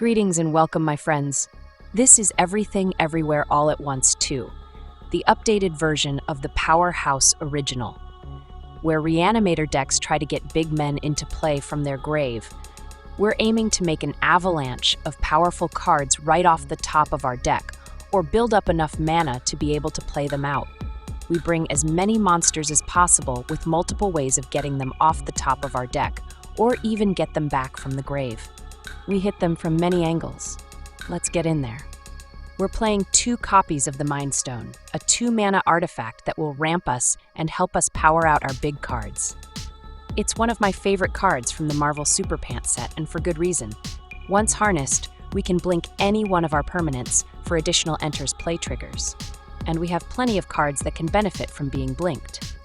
Greetings and welcome, my friends. This is Everything Everywhere All at Once 2, the updated version of the Powerhouse Original, where Reanimator decks try to get big men into play from their grave. We're aiming to make an avalanche of powerful cards right off the top of our deck, or build up enough mana to be able to play them out. We bring as many monsters as possible with multiple ways of getting them off the top of our deck, or even get them back from the grave. We hit them from many angles. Let's get in there. We're playing 2 copies of the Mind Stone, a 2-mana artifact that will ramp us and help us power out our big cards. It's one of my favorite cards from the Marvel Super Pants set, and for good reason. Once harnessed, we can blink any one of our permanents for additional enters play triggers. And we have plenty of cards that can benefit from being blinked.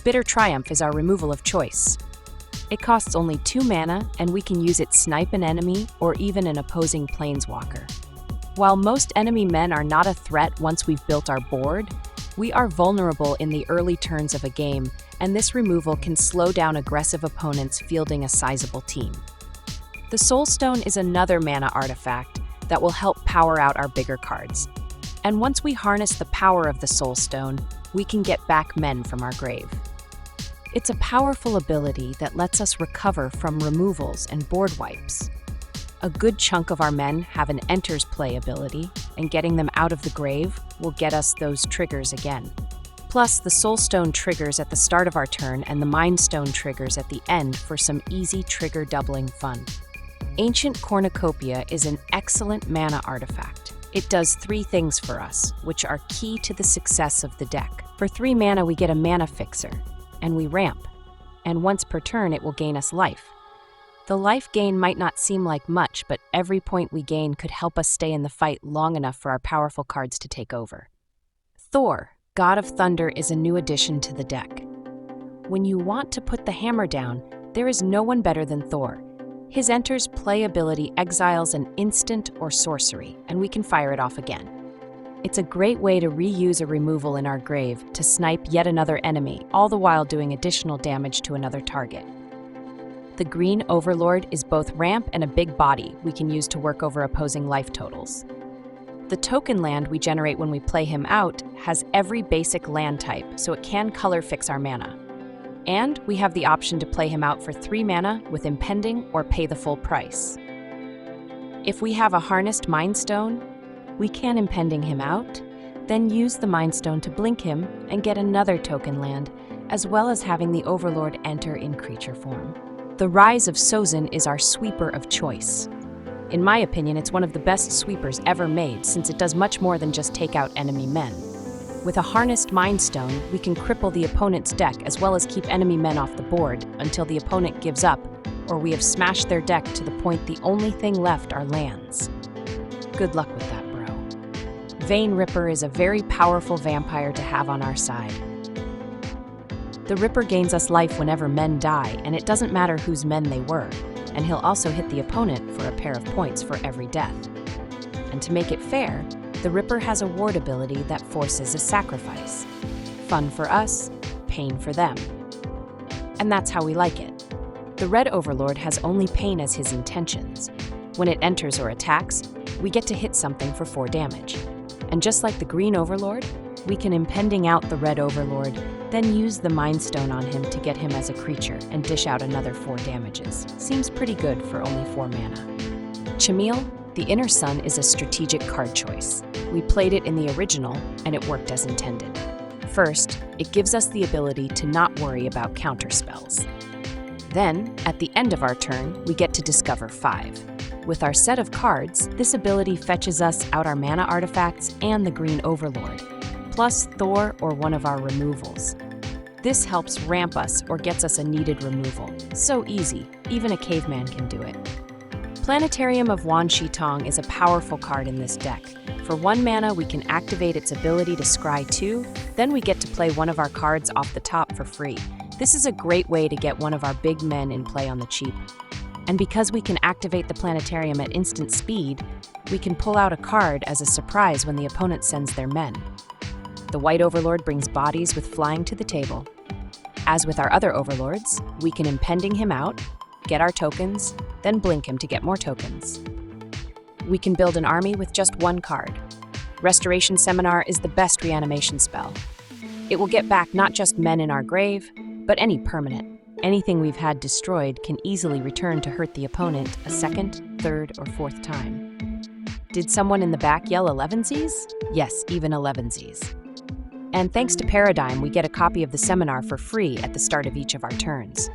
Bitter Triumph is our removal of choice. It costs only 2 mana, and we can use it snipe an enemy or even an opposing planeswalker. While most enemy men are not a threat once we've built our board, we are vulnerable in the early turns of a game, and this removal can slow down aggressive opponents fielding a sizable team. The Soul Stone is another mana artifact that will help power out our bigger cards. And once we harness the power of the Soul Stone, we can get back men from our grave. It's a powerful ability that lets us recover from removals and board wipes. A good chunk of our men have an Enters Play ability, and getting them out of the grave will get us those triggers again. Plus, the Soul Stone triggers at the start of our turn and the Mind Stone triggers at the end for some easy trigger doubling fun. Ancient Cornucopia is an excellent mana artifact. It does 3 things for us, which are key to the success of the deck. For 3 mana, we get a mana fixer, and we ramp, and once per turn it will gain us life. The life gain might not seem like much, but every point we gain could help us stay in the fight long enough for our powerful cards to take over. Thor, God of Thunder, is a new addition to the deck. When you want to put the hammer down, there is no one better than Thor. His Enters Play ability exiles an instant or sorcery, and we can fire it off again. It's a great way to reuse a removal in our grave to snipe yet another enemy, all the while doing additional damage to another target. The green Overlord is both ramp and a big body we can use to work over opposing life totals. The token land we generate when we play him out has every basic land type, so it can color fix our mana. And we have the option to play him out for 3 mana with Impending or pay the full price. If we have a harnessed Mind Stone, we can Impending him out, then use the Mind Stone to blink him and get another token land, as well as having the Overlord enter in creature form. The Rise of Sozin is our sweeper of choice. In my opinion, it's one of the best sweepers ever made, since it does much more than just take out enemy men. With a harnessed Mind Stone, we can cripple the opponent's deck as well as keep enemy men off the board until the opponent gives up, or we have smashed their deck to the point the only thing left are lands. Good luck with that, bro. Vein Ripper is a very powerful vampire to have on our side. The Ripper gains us life whenever men die, and it doesn't matter whose men they were, and he'll also hit the opponent for a pair of points for every death. And to make it fair, the Ripper has a ward ability that forces a sacrifice. Fun for us, pain for them. And that's how we like it. The red Overlord has only pain as his intentions. When it enters or attacks, we get to hit something for 4 damage. And just like the green Overlord, we can Impending out the red Overlord, then use the Mind Stone on him to get him as a creature and dish out another 4 damages. Seems pretty good for only 4 mana. Chimil, the Inner Sun, is a strategic card choice. We played it in the original, and it worked as intended. First, it gives us the ability to not worry about counter spells. Then, at the end of our turn, we get to discover 5. With our set of cards, this ability fetches us out our mana artifacts and the green Overlord, plus Thor or one of our removals. This helps ramp us or gets us a needed removal. So easy, even a caveman can do it. Planetarium of Tong is a powerful card in this deck. For 1 mana, we can activate its ability to scry 2, then we get to play one of our cards off the top for free. This is a great way to get one of our big men in play on the cheap. And because we can activate the Planetarium at instant speed, we can pull out a card as a surprise when the opponent sends their men. The white Overlord brings bodies with flying to the table. As with our other Overlords, we can Impending him out, get our tokens, then blink him to get more tokens. We can build an army with just one card. Restoration Seminar is the best reanimation spell. It will get back not just men in our grave, but any permanent. Anything we've had destroyed can easily return to hurt the opponent a second, third, or fourth time. Did someone in the back yell 11sies? Yes, even 11sies. And thanks to Paradigm, we get a copy of the seminar for free at the start of each of our turns.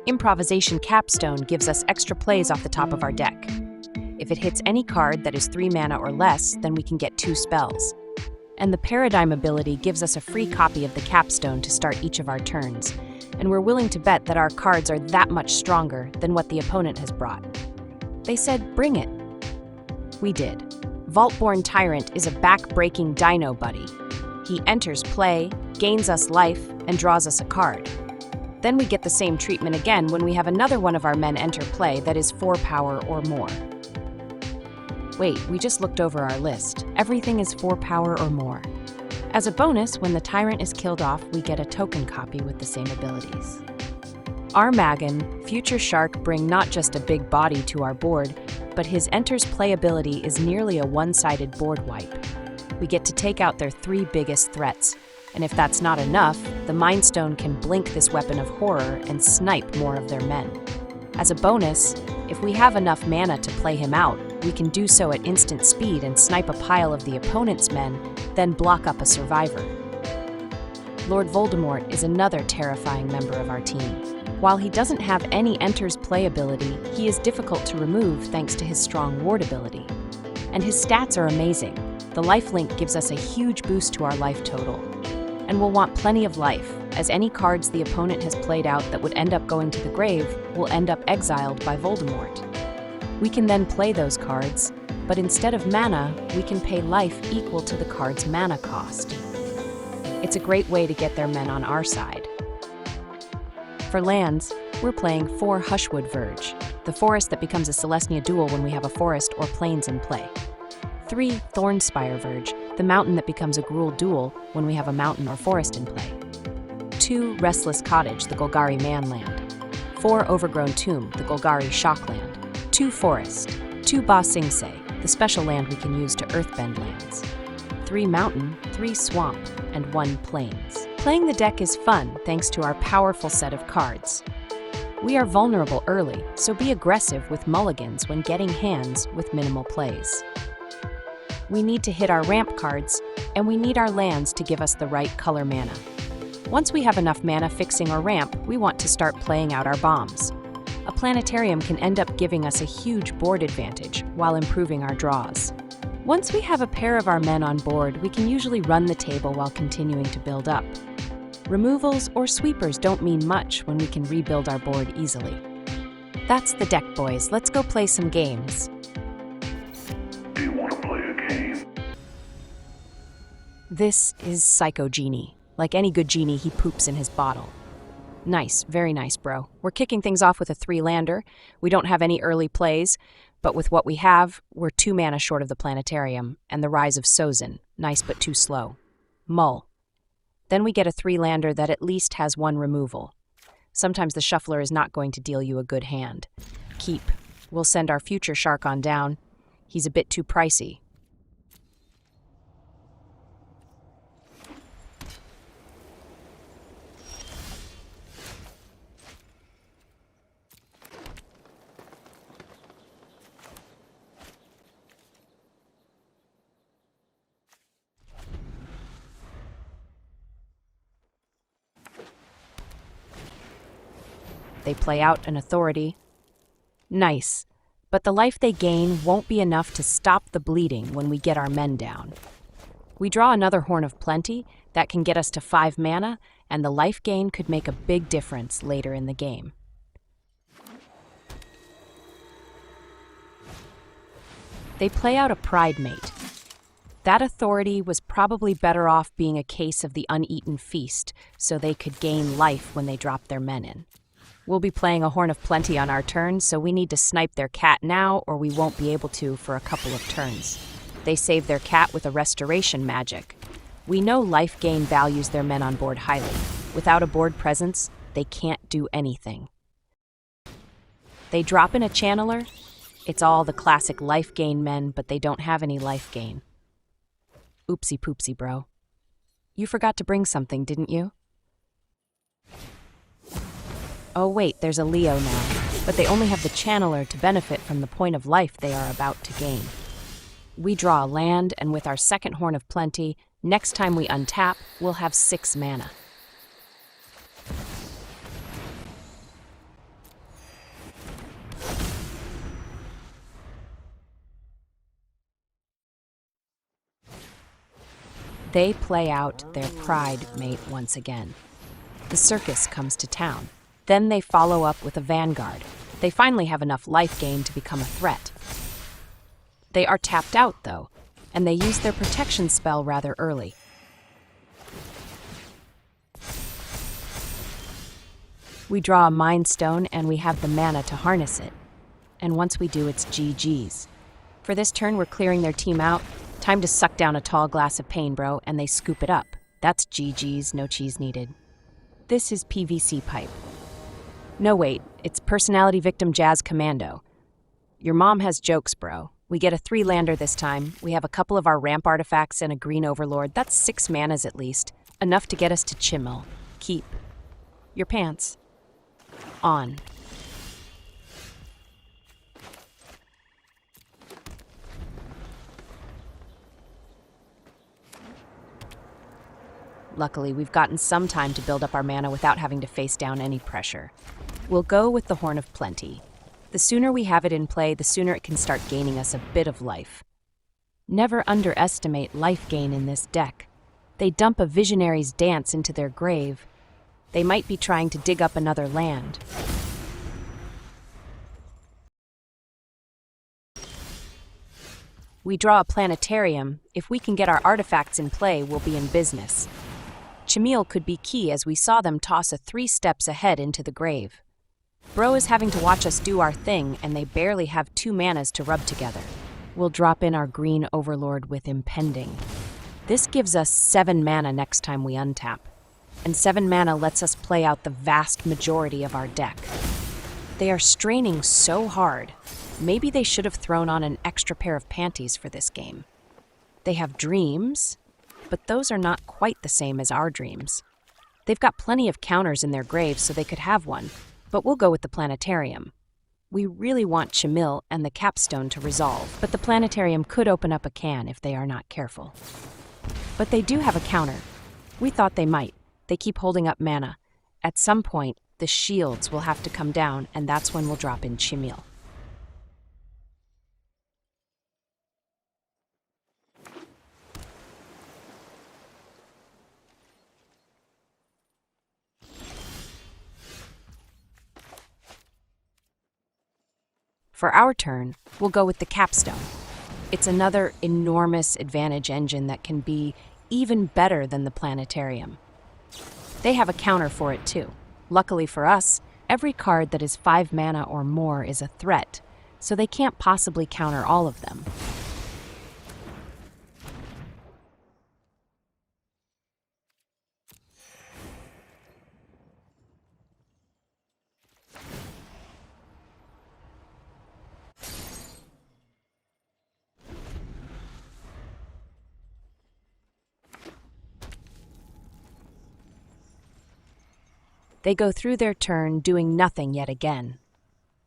Improvisation Capstone gives us extra plays off the top of our deck. If it hits any card that is 3 mana or less, then we can get 2 spells. And the Paradigm ability gives us a free copy of the Capstone to start each of our turns, and we're willing to bet that our cards are that much stronger than what the opponent has brought. They said, bring it. We did. Vaultborn Tyrant is a back-breaking dino buddy. He enters play, gains us life, and draws us a card. Then we get the same treatment again when we have another one of our men enter play that is 4 power or more. Wait, we just looked over our list. Everything is 4 power or more. As a bonus, when the Tyrant is killed off, we get a token copy with the same abilities. Our Magan, Future Shark, bring not just a big body to our board, but his enters play ability is nearly a one-sided board wipe. We get to take out their 3 biggest threats, and if that's not enough, the Mind Stone can blink this weapon of horror and snipe more of their men. As a bonus, if we have enough mana to play him out, we can do so at instant speed and snipe a pile of the opponent's men, then block up a survivor. Lord Voldemort is another terrifying member of our team. While he doesn't have any enters play ability, he is difficult to remove thanks to his strong ward ability. And his stats are amazing. The lifelink gives us a huge boost to our life total. And we'll want plenty of life, as any cards the opponent has played out that would end up going to the grave will end up exiled by Voldemort. We can then play those cards, but instead of mana, we can pay life equal to the card's mana cost. It's a great way to get their men on our side. For lands, we're playing 4 Hushwood Verge, the forest that becomes a Celestia dual when we have a forest or plains in play. 3 Thornspire Verge, the mountain that becomes a Gruul dual when we have a mountain or forest in play. 2 Restless Cottage, the Golgari Manland. 4 Overgrown Tomb, the Golgari Shockland. 2 Forest. 2 Ba Sing Se, the special land we can use to earthbend lands. 3 Mountain, 3 Swamp, and 1 Plains. Playing the deck is fun thanks to our powerful set of cards. We are vulnerable early, so be aggressive with mulligans when getting hands with minimal plays. We need to hit our ramp cards, and we need our lands to give us the right color mana. Once we have enough mana fixing our ramp, we want to start playing out our bombs. A Planetarium can end up giving us a huge board advantage while improving our draws. Once we have a pair of our men on board, we can usually run the table while continuing to build up. Removals or sweepers don't mean much when we can rebuild our board easily. That's the deck, boys. Let's go play some games. Do you want to play a game? This is Psycho Genie. Like any good genie, he poops in his bottle. Nice, very nice, bro. We're kicking things off with a 3-lander. We don't have any early plays, but with what we have, we're 2 mana short of the Planetarium and the Rise of Sozin. Nice but too slow. Mull. Then we get a 3-lander that at least has 1 removal. Sometimes the shuffler is not going to deal you a good hand. Keep. We'll send our Future Shark on down. He's a bit too pricey. They play out an authority. Nice, but the life they gain won't be enough to stop the bleeding when we get our men down. We draw another Horn of Plenty that can get us to 5 mana, and the life gain could make a big difference later in the game. They play out a Pride Mate. That authority was probably better off being a case of the uneaten feast, so they could gain life when they drop their men in. We'll be playing a Horn of Plenty on our turn, so we need to snipe their cat now or we won't be able to for a couple of turns. They save their cat with a restoration magic. We know life gain values their men on board highly. Without a board presence, they can't do anything. They drop in a channeler. It's all the classic life gain men, but they don't have any life gain. Oopsie poopsie, bro. You forgot to bring something, didn't you? Oh wait, there's a Leo now, but they only have the channeler to benefit from the point of life they are about to gain. We draw a land, and with our second Horn of Plenty, next time we untap, we'll have 6 mana. They play out their pride mate once again. The circus comes to town. Then they follow up with a vanguard. They finally have enough life gain to become a threat. They are tapped out, though, and they use their protection spell rather early. We draw a Mind Stone, and we have the mana to harness it. And once we do, it's GG's. For this turn, we're clearing their team out. Time to suck down a tall glass of pain, bro, and they scoop it up. That's GG's, no cheese needed. This is PVC pipe. No, wait, it's Personality Victim Jazz Commando. Your mom has jokes, bro. We get a 3-lander this time. We have a couple of our ramp artifacts and a green Overlord. That's 6 manas at least. Enough to get us to Chimil. Keep your pants on. Luckily, we've gotten some time to build up our mana without having to face down any pressure. We'll go with the Horn of Plenty. The sooner we have it in play, the sooner it can start gaining us a bit of life. Never underestimate life gain in this deck. They dump a Visionary's Dance into their grave. They might be trying to dig up another land. We draw a Planetarium. If we can get our artifacts in play, we'll be in business. Chimil could be key as we saw them toss a 3 steps ahead into the grave. Bro is having to watch us do our thing, and they barely have 2 manas to rub together. We'll drop in our green Overlord with Impending. This gives us 7 mana next time we untap, and 7 mana lets us play out the vast majority of our deck. They are straining so hard. Maybe they should have thrown on an extra pair of panties for this game. They have dreams, but those are not quite the same as our dreams. They've got plenty of counters in their graves, so they could have one, but we'll go with the Planetarium. We really want Chimil and the Capstone to resolve, but the Planetarium could open up a can if they are not careful. But they do have a counter. We thought they might. They keep holding up mana. At some point, the shields will have to come down, and that's when we'll drop in Chimil. For our turn, we'll go with the Capstone. It's another enormous advantage engine that can be even better than the Planetarium. They have a counter for it too. Luckily for us, every card that is 5 mana or more is a threat, so they can't possibly counter all of them. They go through their turn doing nothing yet again.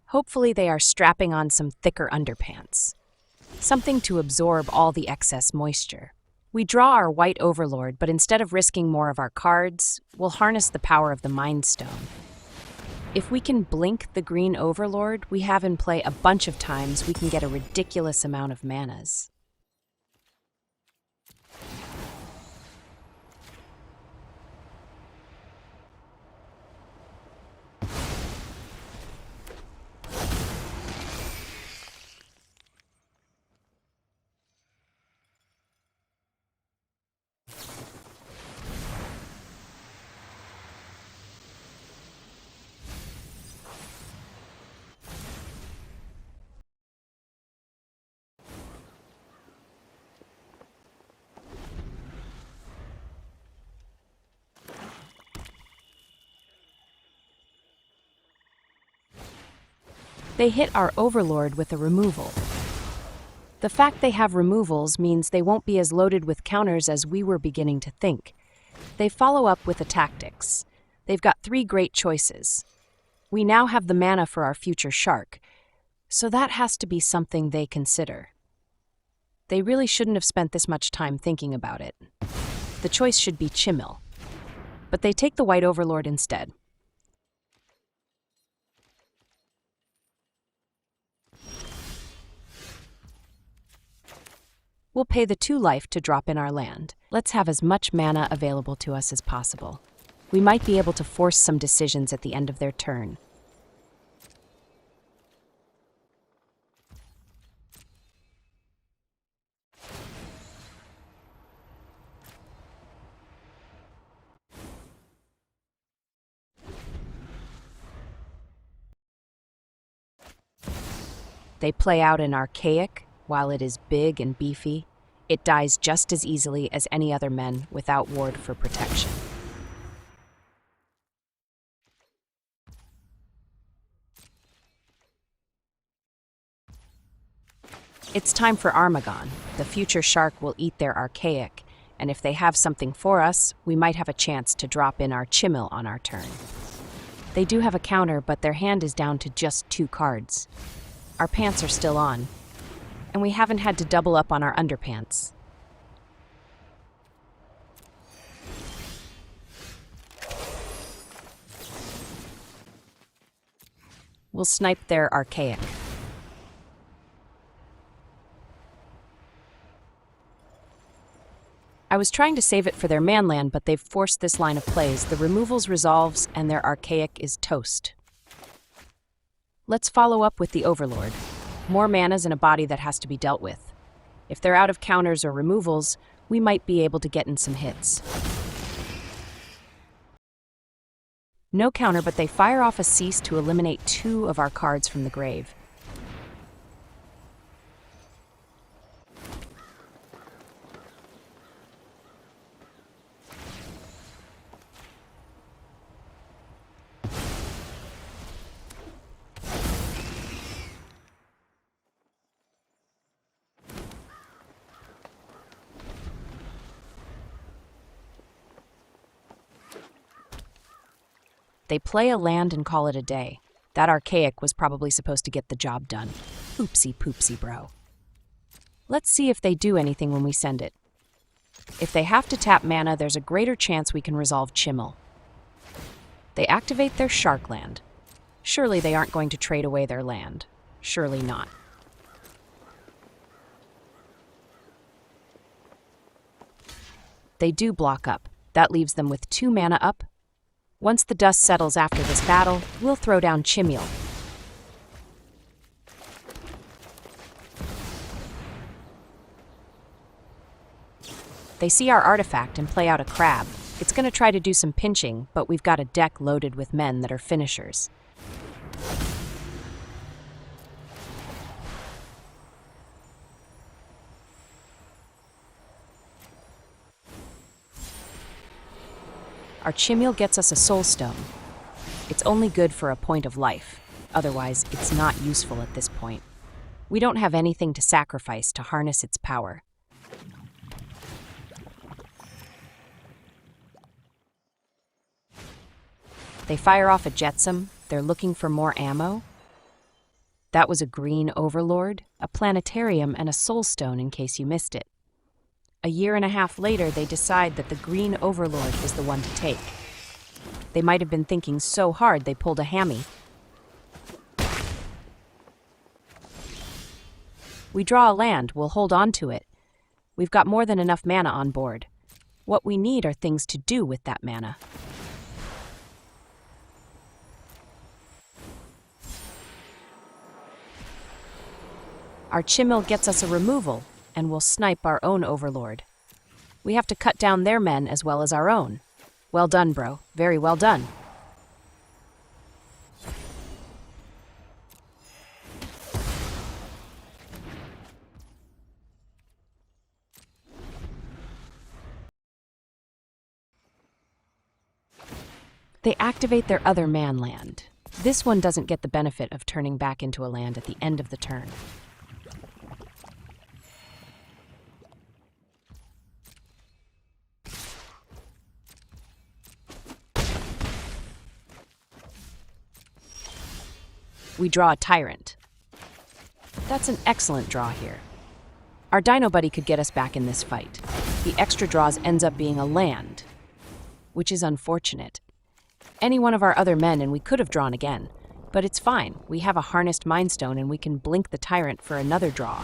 Hopefully they are strapping on some thicker underpants. Something to absorb all the excess moisture. We draw our white Overlord, but instead of risking more of our cards, we'll harness the power of the Mind Stone. If we can blink the green Overlord we have in play a bunch of times, we can get a ridiculous amount of manas. They hit our Overlord with a removal. The fact they have removals means they won't be as loaded with counters as we were beginning to think. They follow up with a tactics. They've got 3 great choices. We now have the mana for our future shark, so that has to be something they consider. They really shouldn't have spent this much time thinking about it. The choice should be Chimil, but they take the white Overlord instead. We'll pay the 2 life to drop in our land. Let's have as much mana available to us as possible. We might be able to force some decisions at the end of their turn. They play out an archaic. While it is big and beefy, it dies just as easily as any other men without ward for protection. It's time for Armagon. The future shark will eat their archaic, and if they have something for us, we might have a chance to drop in our Chimil on our turn. They do have a counter, but their hand is down to just 2 cards. Our pants are still on, and we haven't had to double up on our underpants. We'll snipe their archaic. I was trying to save it for their manland, but they've forced this line of plays. The removals resolves, and their archaic is toast. Let's follow up with the Overlord. More mana's in a body that has to be dealt with. If they're out of counters or removals, we might be able to get in some hits. No counter, but they fire off a cease to eliminate 2 of our cards from the grave. They play a land and call it a day. That archaic was probably supposed to get the job done. Oopsie poopsie, bro. Let's see if they do anything when we send it. If they have to tap mana, there's a greater chance we can resolve Chimil. They activate their shark land. Surely they aren't going to trade away their land. Surely not. They do block up. That leaves them with 2 mana up. Once the dust settles after this battle, we'll throw down Chimil. They see our artifact and play out a crab. It's going to try to do some pinching, but we've got a deck loaded with men that are finishers. Our Chimil gets us a soul stone. It's only good for a point of life. Otherwise, it's not useful at this point. We don't have anything to sacrifice to harness its power. They fire off a Jetsam. They're looking for more ammo. That was a green Overlord, a Planetarium, and a Soulstone in case you missed it. A year and a half later, they decide that the green Overlord is the one to take. They might have been thinking so hard they pulled a hammy. We draw a land, we'll hold on to it. We've got more than enough mana on board. What we need are things to do with that mana. Our Chimil gets us a removal, and we'll snipe our own Overlord. We have to cut down their men as well as our own. Well done, bro. Very well done. They activate their other man land. This one doesn't get the benefit of turning back into a land at the end of the turn. We draw a Tyrant. That's an excellent draw here. Our Dino Buddy could get us back in this fight. The extra draws ends up being a land, which is unfortunate. Any one of our other men and we could have drawn again, but it's fine. We have a harnessed Mind Stone and we can blink the Tyrant for another draw.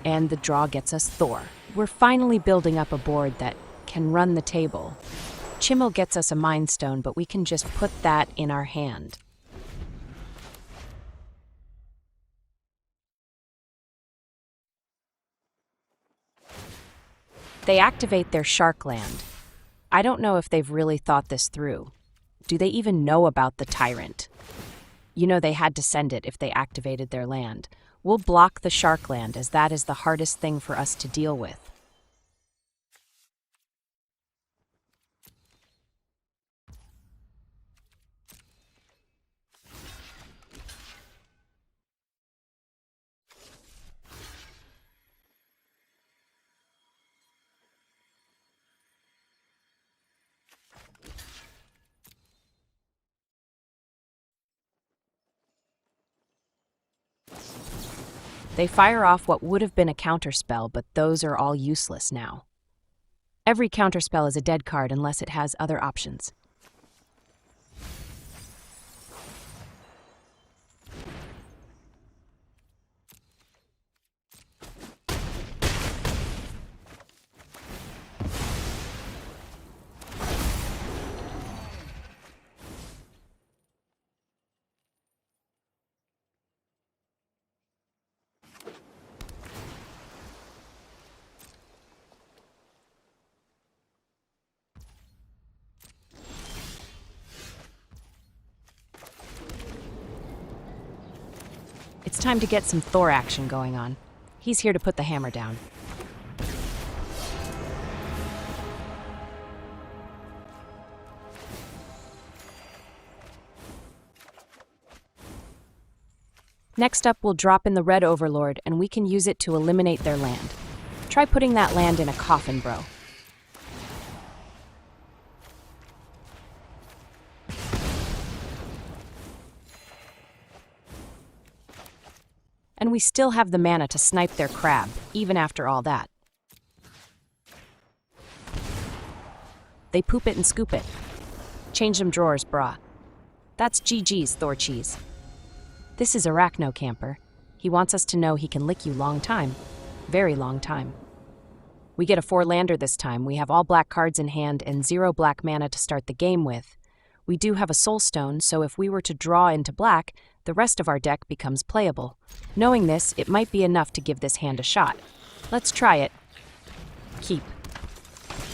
And the draw gets us Thor. We're finally building up a board that can run the table. Chimil gets us a Mind Stone, but we can just put that in our hand. They activate their Shark Land. I don't know if they've really thought this through. Do they even know about the Tyrant? You know, they had to send it if they activated their land. We'll block the Shark Land, as that is the hardest thing for us to deal with. They fire off what would have been a counterspell, but those are all useless now. Every counterspell is a dead card unless it has other options. It's time to get some Thor action going on. He's here to put the hammer down. Next up, we'll drop in the red Overlord, and we can use it to eliminate their land. Try putting that land in a coffin, bro. And we still have the mana to snipe their crab, even after all that. They poop it and scoop it. Change them drawers, brah. That's GG's, Thor cheese. This is Arachno Camper. He wants us to know he can lick you long time. Very long time. We get a 4-lander this time. We have all black cards in hand and 0 black mana to start the game with. We do have a Soul Stone, so if we were to draw into black, the rest of our deck becomes playable. Knowing this, it might be enough to give this hand a shot. Let's try it. Keep.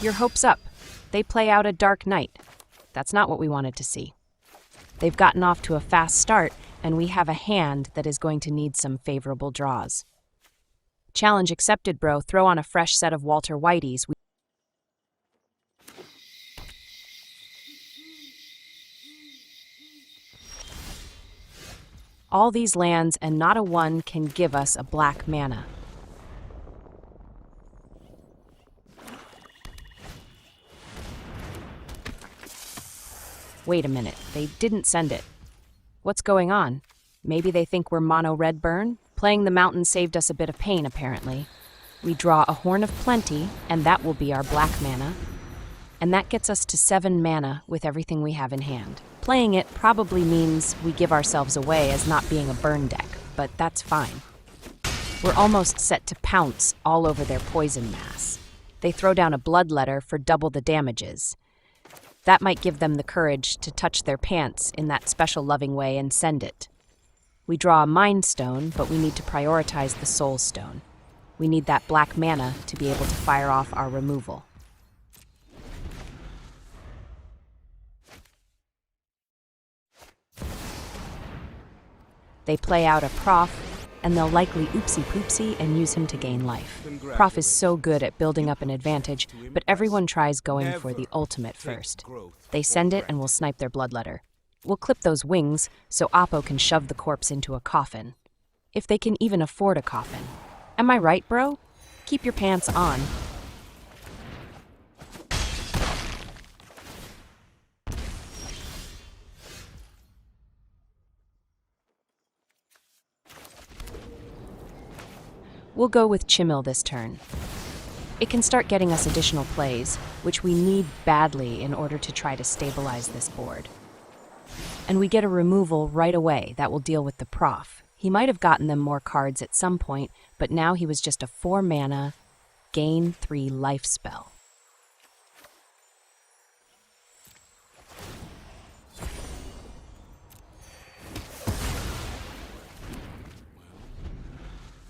Your hope's up. They play out a Dark Knight. That's not what we wanted to see. They've gotten off to a fast start, and we have a hand that is going to need some favorable draws. Challenge accepted, bro. Throw on a fresh set of Walter Whiteys. All these lands and not a one can give us a black mana. Wait a minute, they didn't send it. What's going on? Maybe they think we're mono red burn? Playing the mountain saved us a bit of pain, apparently. We draw a Horn of Plenty, and that will be our black mana. And that gets us to 7 mana with everything we have in hand. Playing it probably means we give ourselves away as not being a burn deck, but that's fine. We're almost set to pounce all over their poison mass. They throw down a Bloodletter for double the damages. That might give them the courage to touch their pants in that special loving way and send it. We draw a Mind Stone, but we need to prioritize the Soul Stone. We need that black mana to be able to fire off our removal. They play out a Prof, and they'll likely oopsie-poopsie and use him to gain life. Prof is so good at building up an advantage, but everyone tries going for the ultimate first. They send it and we'll snipe their bloodletter. We'll clip those wings so Oppo can shove the corpse into a coffin. If they can even afford a coffin. Am I right, bro? Keep your pants on. We'll go with Chimil this turn. It can start getting us additional plays, which we need badly in order to try to stabilize this board. And we get a removal right away that will deal with the prof. He might have gotten them more cards at some point, but now he was just a 4-mana, gain 3 life spell.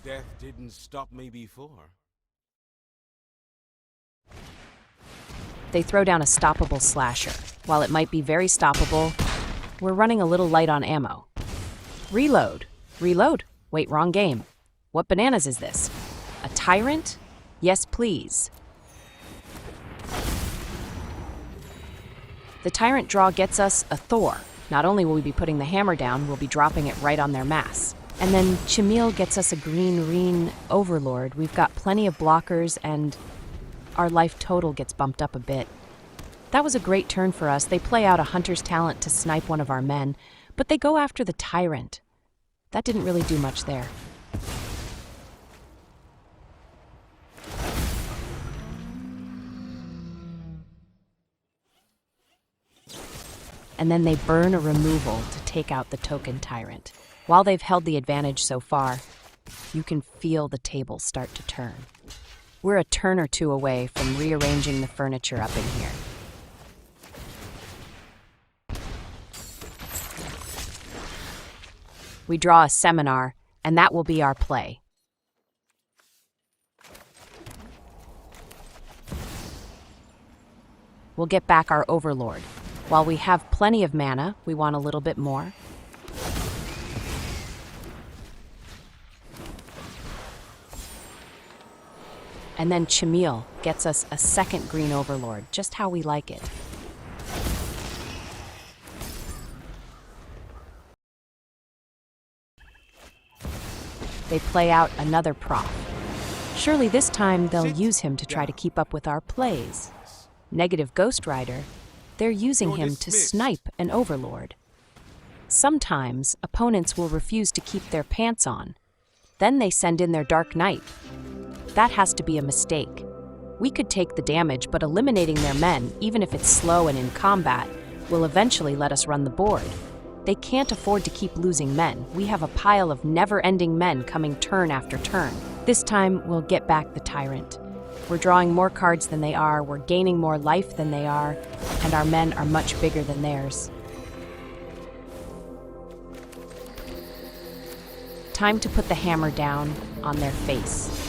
Death didn't stop me before. They throw down a stoppable slasher. While it might be very stoppable, we're running a little light on ammo. Reload. Reload. Wait, wrong game. What bananas is this? A tyrant? Yes, please. The tyrant draw gets us a Thor. Not only will we be putting the hammer down, we'll be dropping it right on their mass. And then Chimil gets us a green Overlord. We've got plenty of blockers and our life total gets bumped up a bit. That was a great turn for us. They play out a hunter's talent to snipe one of our men, but they go after the tyrant. That didn't really do much there. And then they burn a removal to take out the token tyrant. While they've held the advantage so far, you can feel the table start to turn. We're a turn or two away from rearranging the furniture up in here. We draw a seminar, and that will be our play. We'll get back our Overlord. While we have plenty of mana, we want a little bit more. And then Chimil gets us a second green Overlord, just how we like it. They play out another prop. Surely this time they'll use him to try to keep up with our plays. Negative Ghost Rider, they're using him to snipe an Overlord. Sometimes opponents will refuse to keep their pants on. Then they send in their Dark Knight. That has to be a mistake. We could take the damage, but eliminating their men, even if it's slow and in combat, will eventually let us run the board. They can't afford to keep losing men. We have a pile of never-ending men coming turn after turn. This time, we'll get back the tyrant. We're drawing more cards than they are, we're gaining more life than they are, and our men are much bigger than theirs. Time to put the hammer down on their face.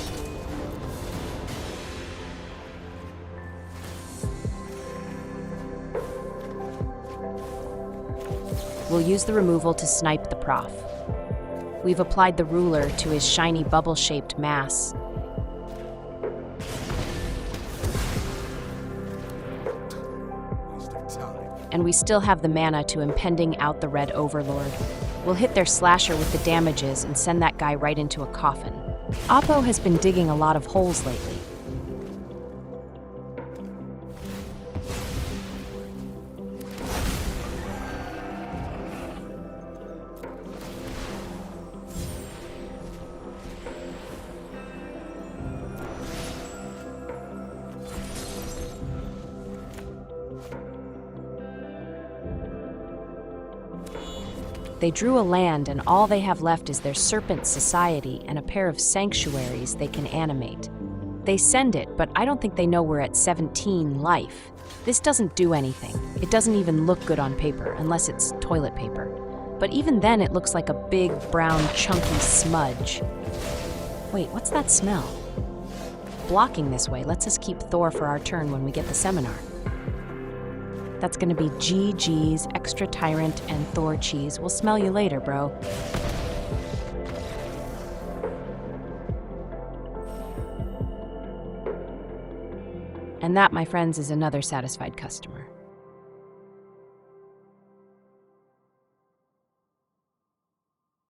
We'll use the removal to snipe the prof. We've applied the ruler to his shiny bubble-shaped mass. And we still have the mana to impending out the red Overlord. We'll hit their slasher with the damages and send that guy right into a coffin. Oppo has been digging a lot of holes lately. They drew a land, and all they have left is their Serpent Society and a pair of sanctuaries they can animate. They send it, but I don't think they know we're at 17 life. This doesn't do anything. It doesn't even look good on paper, unless it's toilet paper. But even then, it looks like a big, brown, chunky smudge. Wait, what's that smell? Blocking this way lets us keep Thor for our turn when we get the seminar. That's gonna be GG's, extra tyrant, and Thor cheese. We'll smell you later, bro. And that, my friends, is another satisfied customer.